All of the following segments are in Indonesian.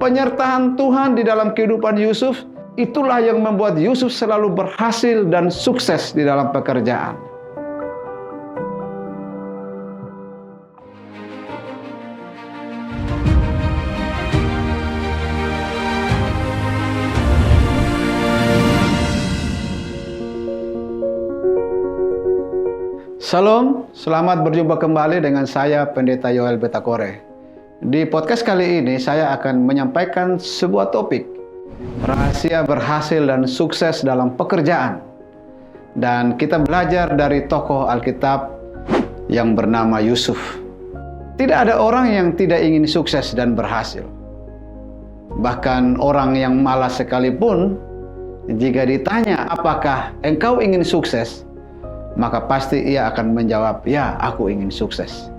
Penyertaan Tuhan di dalam kehidupan Yusuf, itulah yang membuat Yusuf selalu berhasil dan sukses di dalam pekerjaan. Shalom, selamat berjumpa kembali dengan saya Pendeta Yoel Betakore. Di podcast kali ini saya akan menyampaikan sebuah topik, rahasia berhasil dan sukses dalam pekerjaan. Dan kita belajar dari tokoh Alkitab yang bernama Yusuf. Tidak ada orang yang tidak ingin sukses dan berhasil. Bahkan orang yang malas sekalipun, jika ditanya apakah engkau ingin sukses, maka pasti ia akan menjawab, ya, aku ingin sukses.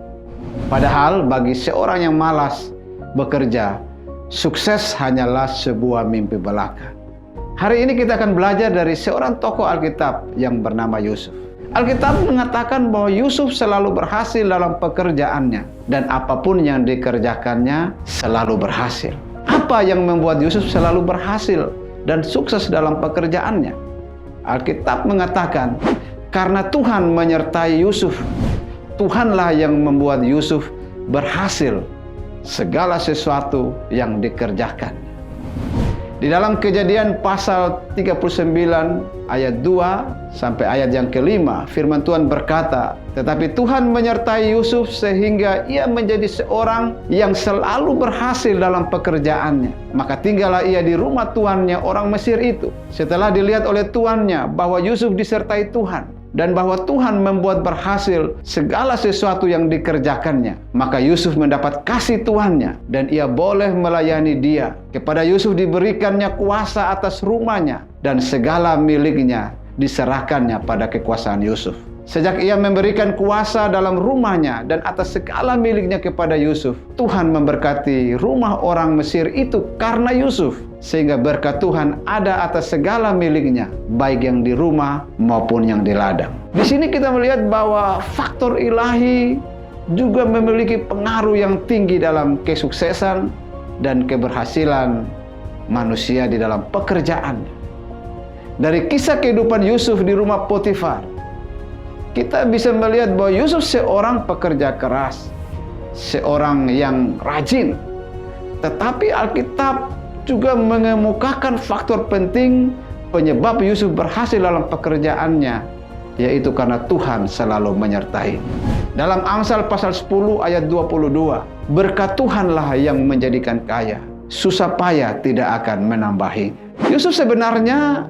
Padahal bagi seorang yang malas bekerja, sukses hanyalah sebuah mimpi belaka. Hari ini kita akan belajar dari seorang tokoh Alkitab yang bernama Yusuf. Alkitab mengatakan bahwa Yusuf selalu berhasil dalam pekerjaannya, dan apapun yang dikerjakannya selalu berhasil. Apa yang membuat Yusuf selalu berhasil dan sukses dalam pekerjaannya? Alkitab mengatakan, karena Tuhan menyertai Yusuf, Tuhanlah yang membuat Yusuf berhasil segala sesuatu yang dikerjakan. Di dalam Kejadian pasal 39 ayat 2 sampai ayat yang kelima, firman Tuhan berkata, tetapi Tuhan menyertai Yusuf sehingga ia menjadi seorang yang selalu berhasil dalam pekerjaannya. Maka tinggallah ia di rumah tuannya orang Mesir itu. Setelah dilihat oleh tuannya bahwa Yusuf disertai Tuhan, dan bahwa Tuhan membuat berhasil segala sesuatu yang dikerjakannya, maka Yusuf mendapat kasih tuannya dan ia boleh melayani dia. Kepada Yusuf diberikannya kuasa atas rumahnya dan segala miliknya diserahkannya pada kekuasaan Yusuf. Sejak ia memberikan kuasa dalam rumahnya dan atas segala miliknya kepada Yusuf, Tuhan memberkati rumah orang Mesir itu karena Yusuf, sehingga berkat Tuhan ada atas segala miliknya, baik yang di rumah maupun yang di ladang. Di sini kita melihat bahwa faktor ilahi juga memiliki pengaruh yang tinggi dalam kesuksesan dan keberhasilan manusia di dalam pekerjaan. Dari kisah kehidupan Yusuf di rumah Potifar, kita bisa melihat bahwa Yusuf seorang pekerja keras, seorang yang rajin. Tetapi Alkitab juga mengemukakan faktor penting penyebab Yusuf berhasil dalam pekerjaannya, yaitu karena Tuhan selalu menyertai. Dalam Amsal pasal 10 ayat 22, berkat Tuhanlah yang menjadikan kaya, susah payah tidak akan menambahi. Yusuf sebenarnya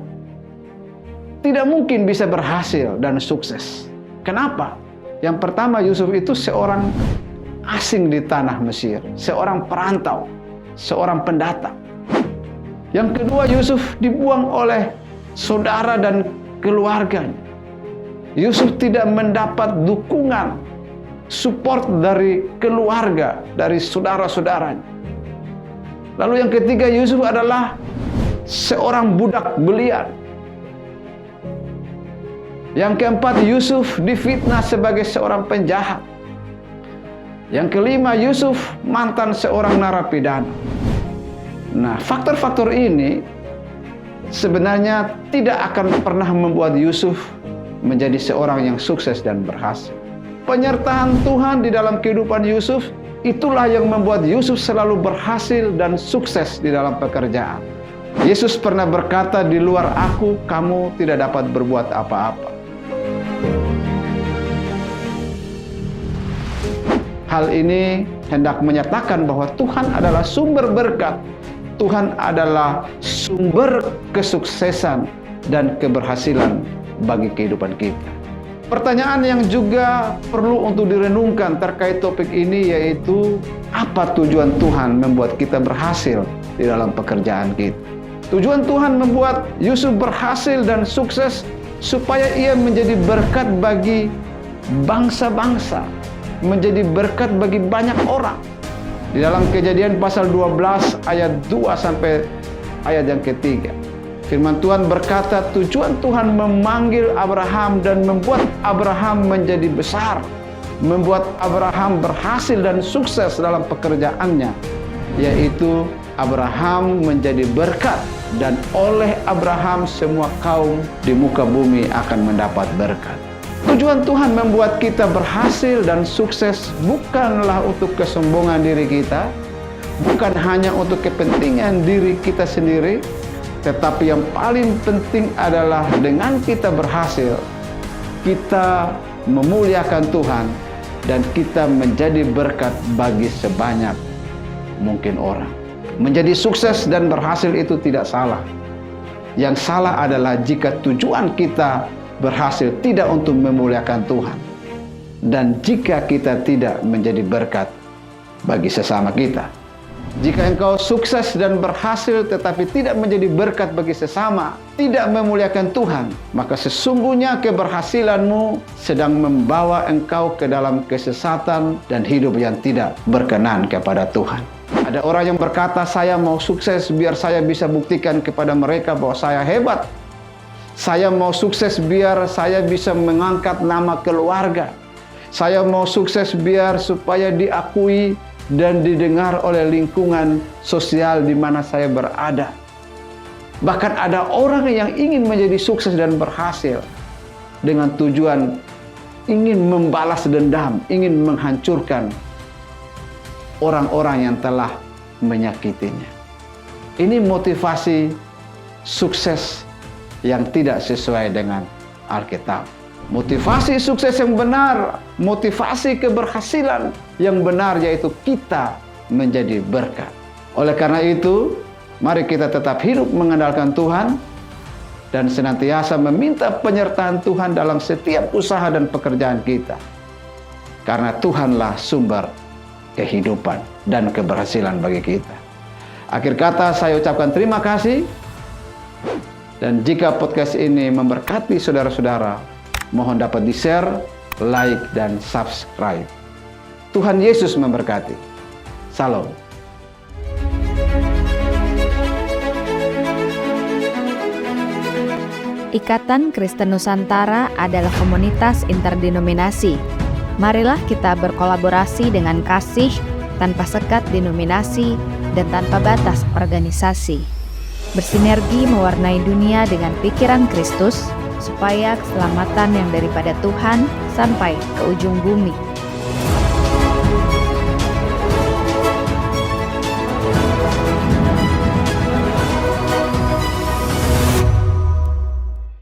tidak mungkin bisa berhasil dan sukses. Kenapa? Yang pertama, Yusuf itu seorang asing di tanah Mesir, seorang perantau, seorang pendatang. Yang kedua, Yusuf dibuang oleh saudara dan keluarganya. Yusuf tidak mendapat dukungan, support dari keluarga, dari saudara-saudaranya. Lalu yang ketiga, Yusuf adalah seorang budak belian. Yang keempat, Yusuf difitnah sebagai seorang penjahat. Yang kelima, Yusuf mantan seorang narapidana. Nah, faktor-faktor ini sebenarnya tidak akan pernah membuat Yusuf menjadi seorang yang sukses dan berhasil. Penyertaan Tuhan di dalam kehidupan Yusuf, itulah yang membuat Yusuf selalu berhasil dan sukses di dalam pekerjaan. Yesus pernah berkata, di luar aku, kamu tidak dapat berbuat apa-apa. Hal ini hendak menyatakan bahwa Tuhan adalah sumber berkat, Tuhan adalah sumber kesuksesan dan keberhasilan bagi kehidupan kita. Pertanyaan yang juga perlu untuk direnungkan terkait topik ini yaitu, apa tujuan Tuhan membuat kita berhasil di dalam pekerjaan kita? Tujuan Tuhan membuat Yusuf berhasil dan sukses supaya ia menjadi berkat bagi bangsa-bangsa, menjadi berkat bagi banyak orang. Di dalam Kejadian pasal 12 ayat 2 sampai ayat yang ketiga, firman Tuhan berkata, tujuan Tuhan memanggil Abraham dan membuat Abraham menjadi besar, membuat Abraham berhasil dan sukses dalam pekerjaannya, yaitu Abraham menjadi berkat, dan oleh Abraham semua kaum di muka bumi akan mendapat berkat. Tujuan Tuhan membuat kita berhasil dan sukses bukanlah untuk kesombongan diri kita, bukan hanya untuk kepentingan diri kita sendiri, tetapi yang paling penting adalah dengan kita berhasil, kita memuliakan Tuhan dan kita menjadi berkat bagi sebanyak mungkin orang. Menjadi sukses dan berhasil itu tidak salah. Yang salah adalah jika tujuan kita berhasil tidak untuk memuliakan Tuhan, dan jika kita tidak menjadi berkat bagi sesama kita. Jika engkau sukses dan berhasil tetapi tidak menjadi berkat bagi sesama, tidak memuliakan Tuhan, maka sesungguhnya keberhasilanmu sedang membawa engkau ke dalam kesesatan dan hidup yang tidak berkenan kepada Tuhan. Ada orang yang berkata, saya mau sukses biar saya bisa buktikan kepada mereka bahwa saya hebat. Saya mau sukses biar saya bisa mengangkat nama keluarga. Saya mau sukses biar supaya diakui dan didengar oleh lingkungan sosial di mana saya berada. Bahkan ada orang yang ingin menjadi sukses dan berhasil dengan tujuan ingin membalas dendam, ingin menghancurkan orang-orang yang telah menyakitinya. Ini motivasi sukses yang tidak sesuai dengan Alkitab. Motivasi sukses yang benar, motivasi keberhasilan yang benar, yaitu kita menjadi berkat. Oleh karena itu, mari kita tetap hidup mengandalkan Tuhan dan senantiasa meminta penyertaan Tuhan dalam setiap usaha dan pekerjaan kita. Karena Tuhanlah sumber kehidupan dan keberhasilan bagi kita. Akhir kata, saya ucapkan terima kasih. Dan jika podcast ini memberkati saudara-saudara, mohon dapat di-share, like, dan subscribe. Tuhan Yesus memberkati. Salam. Ikatan Kristen Nusantara adalah komunitas interdenominasi. Marilah kita berkolaborasi dengan kasih, tanpa sekat denominasi, dan tanpa batas organisasi. Bersinergi mewarnai dunia dengan pikiran Kristus, supaya keselamatan yang daripada Tuhan sampai ke ujung bumi.